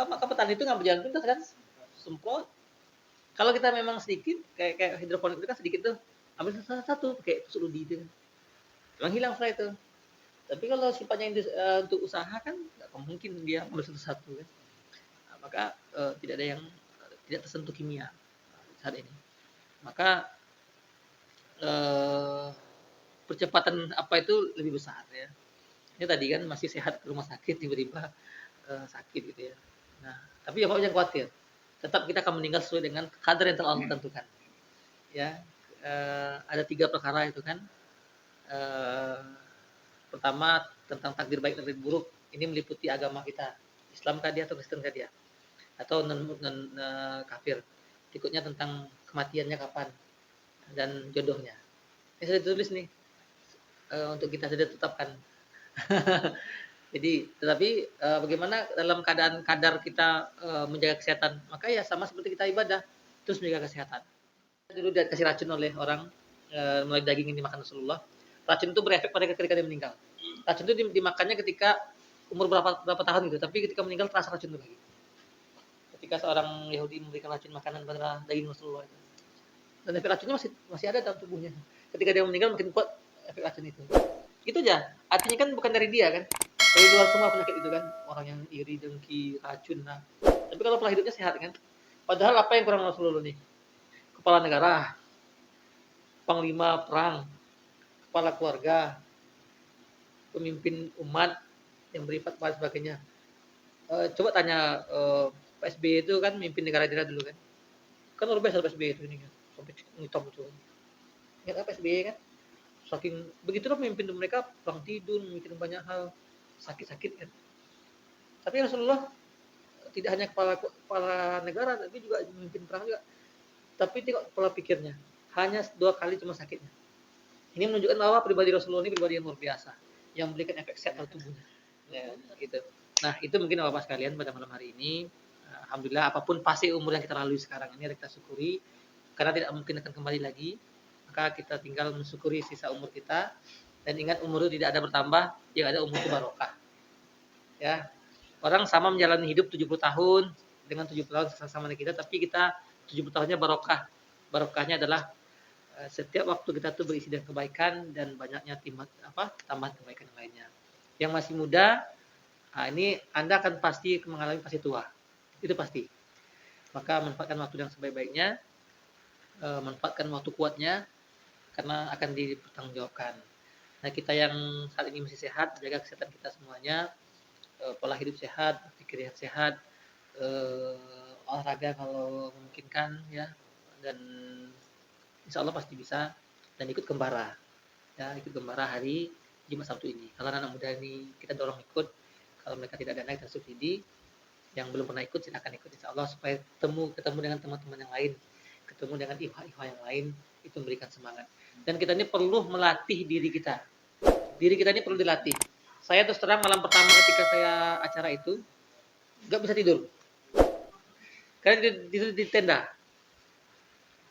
S4: Maka petani itu ngambil jalan pintas kan. Semprot. Kalau kita memang sedikit kayak hidroponik itu kan sedikit tuh ambil satu-satu kayak tusuk ludi itu kan. Memang hilang setelah itu. Tapi kalau sifatnya untuk usaha kan nggak mungkin dia ambil satu-satu kan. Nah, maka tidak ada yang tidak tersentuh kimia saat ini. Maka percepatan apa itu lebih besar ya. Ini tadi kan masih sehat ke rumah sakit tiba-tiba sakit gitu ya. Nah, tapi ya jangan khawatir. Tetap kita akan meninggal sesuai dengan kadar yang telah Allah tentukan. Ya, ada 3 perkara itu kan. Pertama tentang takdir baik dan takdir buruk. Ini meliputi agama kita. Islam kah dia atau Kristen kah dia? Atau non kafir. Berikutnya tentang kematiannya kapan dan jodohnya. Ini sudah ditulis nih untuk kita sudah tetapkan. Jadi, tetapi bagaimana dalam keadaan kadar kita menjaga kesehatan? Maka ya sama seperti kita ibadah, terus menjaga kesehatan. Dulu dia kasih racun oleh orang mulai daging yang dimakan Rasulullah. Racun itu berefek pada ketika dia meninggal. Racun itu dimakannya ketika umur berapa tahun gitu, tapi ketika meninggal terasa racun itu lagi. Ketika seorang Yahudi memberikan racun makanan pada daging Rasulullah itu. Dan efek racunnya masih ada dalam tubuhnya. Ketika dia meninggal makin kuat efek racun itu. Itu aja. Artinya kan bukan dari dia kan. Dari luar semua penyakit itu kan. Orang yang iri, dengki, racun. Nah. Tapi kalau pola hidupnya sehat kan. Padahal apa yang kurang Rasulullah nih? Kepala negara, panglima perang, kepala keluarga, pemimpin umat yang beribadah dan sebagainya. Coba tanya Pak SBY itu kan mimpin negara kita dulu kan. Kan luar biasa Pak SBY itu ini kan. Sampai ngitom itu. Ingat apa SBY kan? Saking begitulah memimpin mereka kurang tidur, memikirkan banyak hal, sakit-sakit kan. Tapi Rasulullah tidak hanya kepala negara, tapi juga memimpin perang juga. Tapi tengok pola pikirnya, hanya 2 kali cuma sakitnya. Ini menunjukkan bahwa pribadi Rasulullah ini pribadi yang luar biasa, yang memberikan efek sehat pada tubuhnya. Ya, gitu. Nah, itu mungkin Bapak sekalian pada malam hari ini. Alhamdulillah apapun fase umur yang kita lalui sekarang ini kita syukuri karena tidak mungkin akan kembali lagi. Maka kita tinggal mensyukuri sisa umur kita dan ingat umur itu tidak ada bertambah, yang ada umur itu barokah. Ya. Orang sama menjalani hidup 70 tahun dengan 70 tahun sama dengan kita, tapi kita 70 tahunnya barokah. Barokahnya adalah setiap waktu kita tuh berisi dengan kebaikan dan banyaknya tambahan kebaikan yang lainnya. Yang masih muda, ini Anda akan pasti mengalami fase tua. Itu pasti. Maka manfaatkan waktu yang sebaik-baiknya, manfaatkan waktu kuatnya, karena akan dipertanggungjawabkan. Nah, kita yang saat ini masih sehat, jaga kesehatan kita semuanya, pola hidup sehat, pikir yang sehat, olahraga kalau memungkinkan ya, dan insya Allah pasti bisa, dan ikut gembara. Ya, ikut gembara hari Jumat Sabtu ini. Kalau anak muda ini kita dorong ikut, kalau mereka tidak ada naik subsidi, yang belum pernah ikut silakan ikut insya Allah supaya ketemu dengan teman-teman yang lain ketemu dengan ikhwah-ikhwah yang lain, itu memberikan semangat. Dan kita ini perlu melatih diri kita. Diri kita ini perlu dilatih. Saya terus terang malam pertama ketika saya acara itu nggak bisa tidur. Karena tidur di tenda.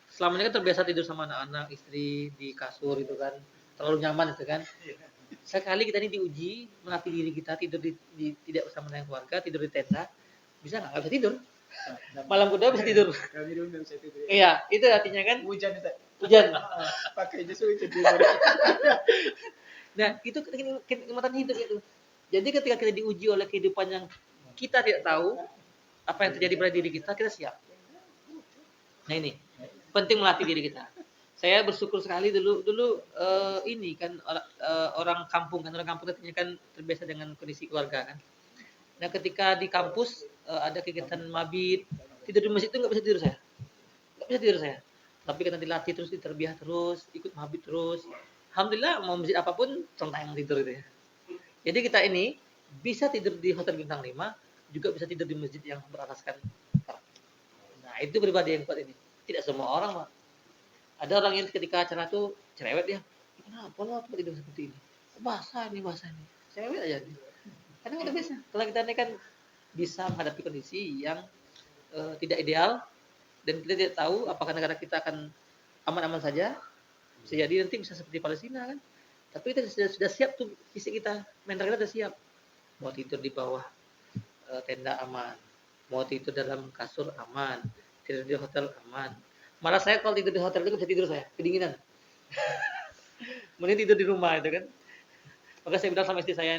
S4: Selama ini kan terbiasa tidur sama anak-anak, istri di kasur itu kan, terlalu nyaman itu kan. Sekali kita ini diuji melatih diri kita tidur tidak bersama dengan keluarga, tidur di tenda, bisa nggak bisa tidur. Malam kedua bisa tidur.
S2: Kami dulu nggak bisa tidur.
S4: Iya, itu artinya kan
S2: Hujan Ustaz.
S4: hujan.
S2: Pakai justru itu tidur.
S4: Nah, itu kenikmatan hidup itu. Jadi ketika kita diuji oleh kehidupan yang kita tidak tahu apa yang terjadi pada diri kita siap. Nah ini penting melatih diri kita. Saya bersyukur sekali dulu ini kan orang kampung tentunya kan terbiasa dengan kondisi keluarga kan. Nah ketika di kampus ada kegiatan mabit, tidur di masjid itu nggak bisa tidur saya. Tapi karena dilatih terus, diterbiah terus, ikut mabit terus. Alhamdulillah mau masjid apapun centang tidur itu ya. Jadi kita ini bisa tidur di hotel bintang 5, juga bisa tidur di masjid yang beralaskan karat. Nah itu pribadi yang kuat ini. Tidak semua orang Pak. Ada orang yang ketika acara tuh cerewet dia. Kenapa lo tempat tidur seperti ini? Basah ini. Cerewet aja. Karena udah biasa. Kalau kita ini kan bisa menghadapi kondisi yang tidak ideal dan kita tidak tahu apakah negara kita akan aman-aman saja. Bisa jadi nanti bisa seperti Palestina kan. Tapi kita sudah siap tuh fisik kita, mental kita sudah siap. Mau tidur di bawah tenda aman, mau tidur dalam kasur aman, tidur di hotel aman. Malah saya kalau tidur di hotel itu bisa tidur saya, kedinginan. Mending tidur di rumah itu kan. Maka saya bilang sama istri saya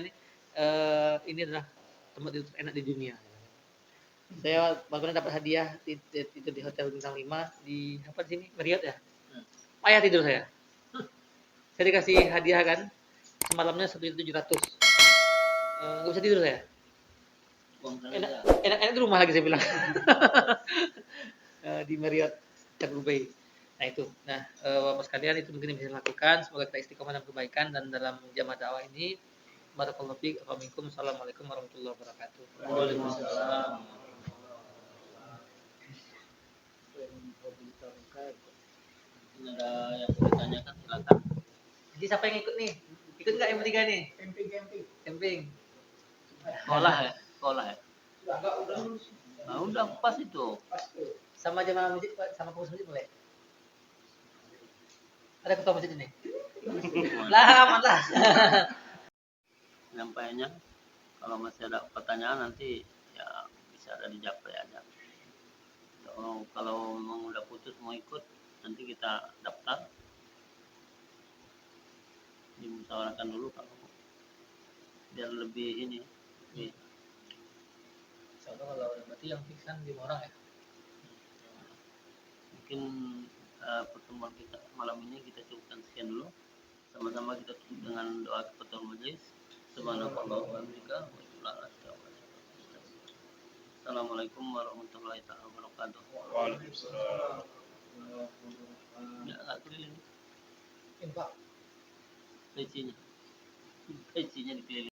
S4: ini adalah tempat tidur enak di dunia. Saya bahkan dapat hadiah tidur di hotel bintang 5 di apa di sini Marriott ya. Payah tidur saya. Saya dikasih hadiah kan, semalamnya 1.700. Nggak bisa tidur saya. Enak di rumah lagi saya bilang. Di Marriott Dubai. Nah itu. Nah, Bapak sekalian itu mungkin yang bisa dilakukan. Semoga kita istiqomah dalam kebaikan dan dalam jamaah dakwah ini. Barakallahu fiik. Assalamualaikum warahmatullahi wabarakatuh.
S1: Waalaikumsalam. Ini ada yang mau ditanyakan silakan.
S4: Jadi siapa yang ikut nih? Ikut nggak yang bertiga nih? Camping.
S1: Sekolah ya. Nah, udah pas itu.
S4: Sama jamaah masjid, sama pengurus masjid boleh? Ada ketua masjid ini? Lah, aman lah.
S1: Penyampaiannya kalau masih ada pertanyaan nanti ya bisa ada di japri aja. Kalau memang udah putus mau ikut nanti kita daftar, dimusyawarahkan dulu kalau biar lebih ini.
S4: Soalnya kalau berarti yang fix kan 5 orang ya.
S1: Mungkin pertemuan kita malam ini kita cukupkan sekian dulu. Sama-sama kita tutup dengan doa kepada majelis. Subhanallah wa bihamdika wa Assalamualaikum warahmatullahi wabarakatuh.
S6: Waalaikumsalam.
S1: Ya, nggak keliling.
S4: Infak.
S1: Pecinya dikeliling.